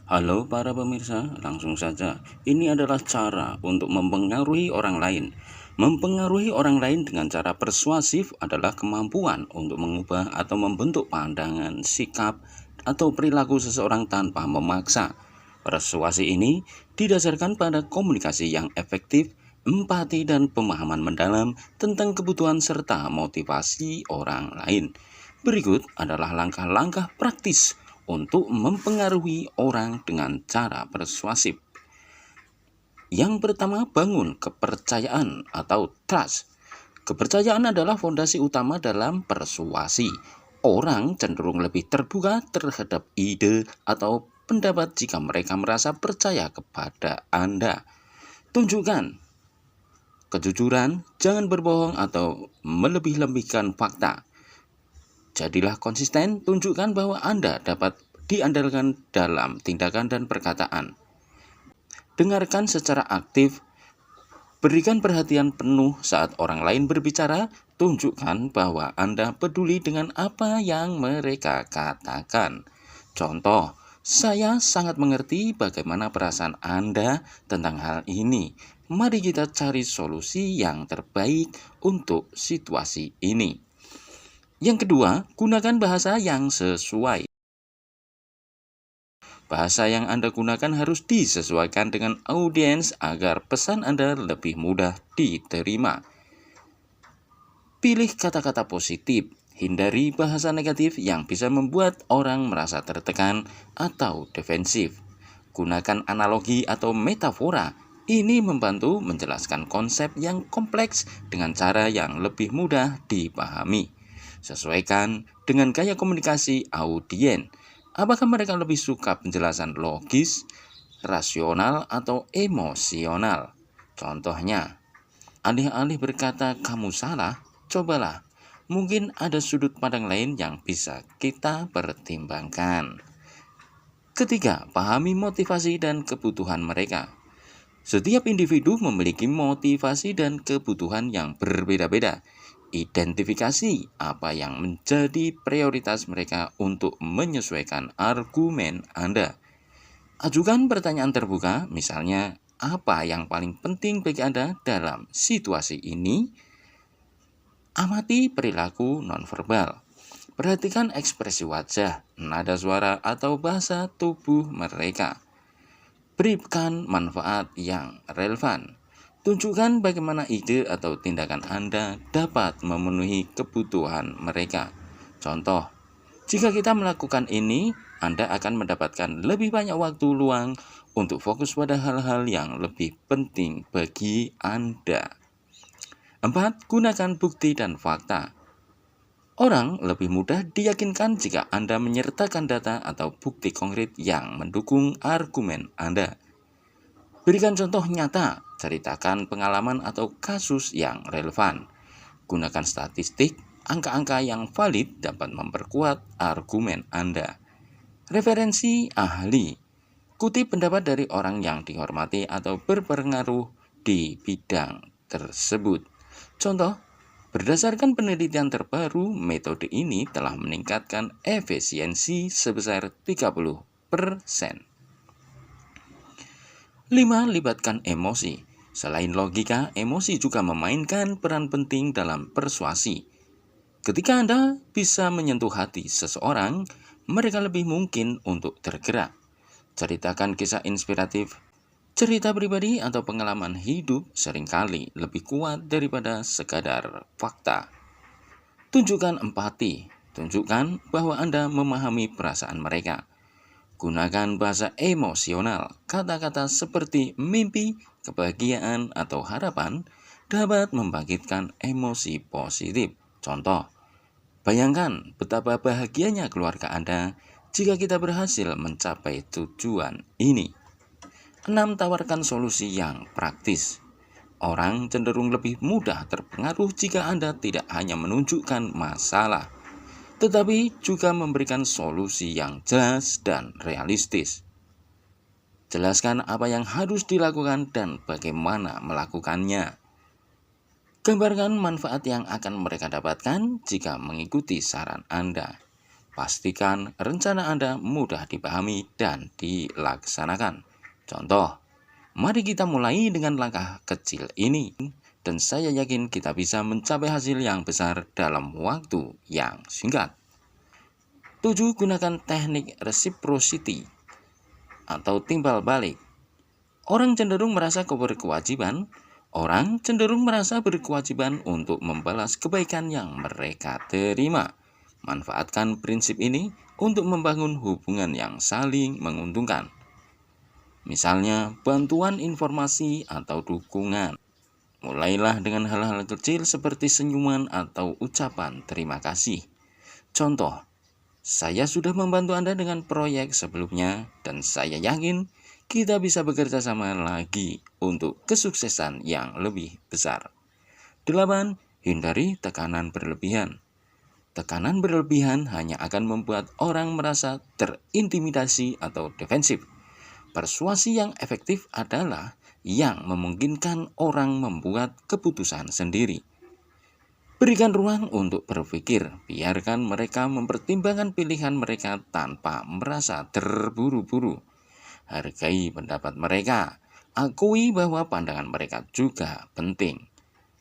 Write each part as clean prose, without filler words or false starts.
Halo para pemirsa, langsung saja. Ini adalah cara untuk mempengaruhi orang lain. Mempengaruhi orang lain dengan cara persuasif adalah kemampuan untuk mengubah atau membentuk pandangan, sikap, atau perilaku seseorang tanpa memaksa. Persuasi ini didasarkan pada komunikasi yang efektif, empati, dan pemahaman mendalam tentang kebutuhan serta motivasi orang lain. Berikut adalah langkah-langkah praktis untuk mempengaruhi orang dengan cara persuasif. Yang pertama, bangun kepercayaan atau trust. Kepercayaan adalah fondasi utama dalam persuasi. Orang cenderung lebih terbuka terhadap ide atau pendapat jika mereka merasa percaya kepada Anda. Tunjukkan kejujuran, jangan berbohong atau melebih-lebihkan fakta. Jadilah konsisten, tunjukkan bahwa Anda dapat diandalkan dalam tindakan dan perkataan. Dengarkan secara aktif, berikan perhatian penuh saat orang lain berbicara, tunjukkan bahwa Anda peduli dengan apa yang mereka katakan. Contoh, saya sangat mengerti bagaimana perasaan Anda tentang hal ini. Mari kita cari solusi yang terbaik untuk situasi ini. Yang kedua, gunakan bahasa yang sesuai. Bahasa yang Anda gunakan harus disesuaikan dengan audiens agar pesan Anda lebih mudah diterima. Pilih kata-kata positif, hindari bahasa negatif yang bisa membuat orang merasa tertekan atau defensif. Gunakan analogi atau metafora. Ini membantu menjelaskan konsep yang kompleks dengan cara yang lebih mudah dipahami. Sesuaikan dengan gaya komunikasi audiens. Apakah mereka lebih suka penjelasan logis, rasional, atau emosional? Contohnya, alih-alih berkata kamu salah, cobalah. Mungkin ada sudut pandang lain yang bisa kita pertimbangkan. Ketiga, pahami motivasi dan kebutuhan mereka. Setiap individu memiliki motivasi dan kebutuhan yang berbeda-beda. Identifikasi apa yang menjadi prioritas mereka untuk menyesuaikan argumen Anda. Ajukan pertanyaan terbuka, misalnya, apa yang paling penting bagi Anda dalam situasi ini? Amati perilaku nonverbal. Perhatikan ekspresi wajah, nada suara, atau bahasa tubuh mereka. Berikan manfaat yang relevan. Tunjukkan bagaimana ide atau tindakan Anda dapat memenuhi kebutuhan mereka. Contoh, jika kita melakukan ini, Anda akan mendapatkan lebih banyak waktu luang untuk fokus pada hal-hal yang lebih penting bagi Anda. 4. Gunakan bukti dan fakta. Orang lebih mudah diyakinkan jika Anda menyertakan data atau bukti konkret yang mendukung argumen Anda. Berikan contoh nyata, ceritakan pengalaman atau kasus yang relevan. Gunakan statistik, angka-angka yang valid dapat memperkuat argumen Anda. Referensi ahli. Kutip pendapat dari orang yang dihormati atau berpengaruh di bidang tersebut. Contoh, berdasarkan penelitian terbaru, metode ini telah meningkatkan efisiensi sebesar 30%. 5. Libatkan emosi. Selain logika, emosi juga memainkan peran penting dalam persuasi. Ketika Anda bisa menyentuh hati seseorang, mereka lebih mungkin untuk tergerak. Ceritakan kisah inspiratif. Cerita pribadi atau pengalaman hidup seringkali lebih kuat daripada sekadar fakta. Tunjukkan empati. Tunjukkan bahwa Anda memahami perasaan mereka. Gunakan bahasa emosional. Kata-kata seperti mimpi, kebahagiaan, atau harapan dapat membangkitkan emosi positif. Contoh, bayangkan betapa bahagianya keluarga Anda jika kita berhasil mencapai tujuan ini. 6. Tawarkan solusi yang praktis. Orang cenderung lebih mudah terpengaruh jika Anda tidak hanya menunjukkan masalah, tetapi juga memberikan solusi yang jelas dan realistis. Jelaskan apa yang harus dilakukan dan bagaimana melakukannya. Gambarkan manfaat yang akan mereka dapatkan jika mengikuti saran Anda. Pastikan rencana Anda mudah dipahami dan dilaksanakan. Contoh, mari kita mulai dengan langkah kecil ini, dan saya yakin kita bisa mencapai hasil yang besar dalam waktu yang singkat. 7. Gunakan teknik reciprocity atau timbal balik. Orang cenderung merasa berkewajiban untuk membalas kebaikan yang mereka terima. Manfaatkan prinsip ini untuk membangun hubungan yang saling menguntungkan. Misalnya, bantuan informasi atau dukungan. Mulailah dengan hal-hal kecil seperti senyuman atau ucapan terima kasih. Contoh, saya sudah membantu Anda dengan proyek sebelumnya dan saya yakin kita bisa bekerja sama lagi untuk kesuksesan yang lebih besar. 8. Hindari tekanan berlebihan. Tekanan berlebihan hanya akan membuat orang merasa terintimidasi atau defensif. Persuasi yang efektif adalah yang memungkinkan orang membuat keputusan sendiri. Berikan ruang untuk berpikir, biarkan mereka mempertimbangkan pilihan mereka tanpa merasa terburu-buru. Hargai pendapat mereka, akui bahwa pandangan mereka juga penting.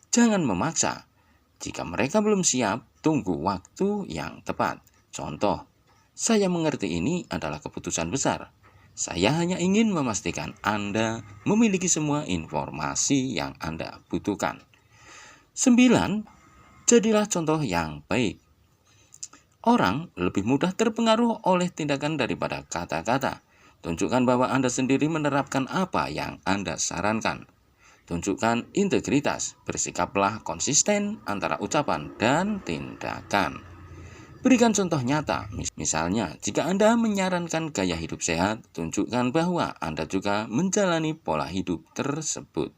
Jangan memaksa. Jika mereka belum siap, tunggu waktu yang tepat. Contoh, saya mengerti ini adalah keputusan besar. Saya hanya ingin memastikan Anda memiliki semua informasi yang Anda butuhkan. 9. Jadilah contoh yang baik. Orang lebih mudah terpengaruh oleh tindakan daripada kata-kata. Tunjukkan bahwa Anda sendiri menerapkan apa yang Anda sarankan. Tunjukkan integritas, bersikaplah konsisten antara ucapan dan tindakan. Berikan contoh nyata, misalnya jika Anda menyarankan gaya hidup sehat, tunjukkan bahwa Anda juga menjalani pola hidup tersebut.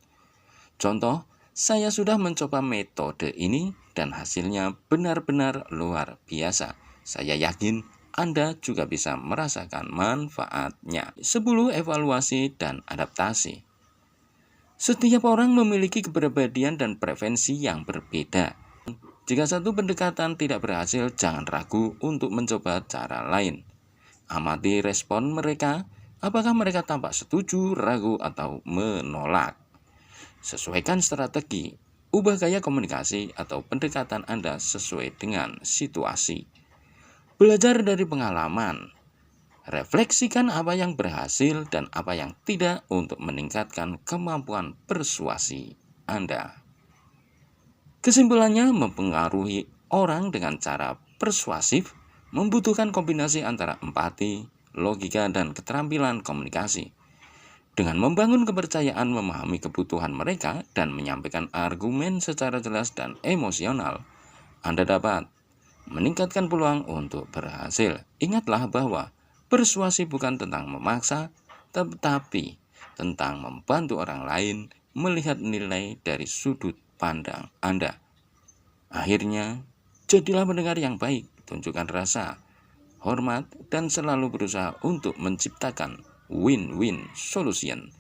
Contoh, saya sudah mencoba metode ini dan hasilnya benar-benar luar biasa. Saya yakin Anda juga bisa merasakan manfaatnya. 10. Evaluasi dan adaptasi. Setiap orang memiliki kepribadian dan preferensi yang berbeda. Jika satu pendekatan tidak berhasil, jangan ragu untuk mencoba cara lain. Amati respon mereka, apakah mereka tampak setuju, ragu, atau menolak. Sesuaikan strategi, ubah gaya komunikasi atau pendekatan Anda sesuai dengan situasi. Belajar dari pengalaman. Refleksikan apa yang berhasil dan apa yang tidak untuk meningkatkan kemampuan persuasi Anda. Kesimpulannya, mempengaruhi orang dengan cara persuasif membutuhkan kombinasi antara empati, logika, dan keterampilan komunikasi. Dengan membangun kepercayaan, memahami kebutuhan mereka, dan menyampaikan argumen secara jelas dan emosional, Anda dapat meningkatkan peluang untuk berhasil. Ingatlah bahwa persuasi bukan tentang memaksa, tetapi tentang membantu orang lain melihat nilai dari sudut pandang Anda. Akhirnya, jadilah pendengar yang baik, tunjukkan rasa hormat, dan selalu berusaha untuk menciptakan win-win solution.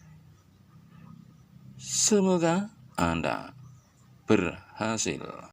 Semoga Anda berhasil.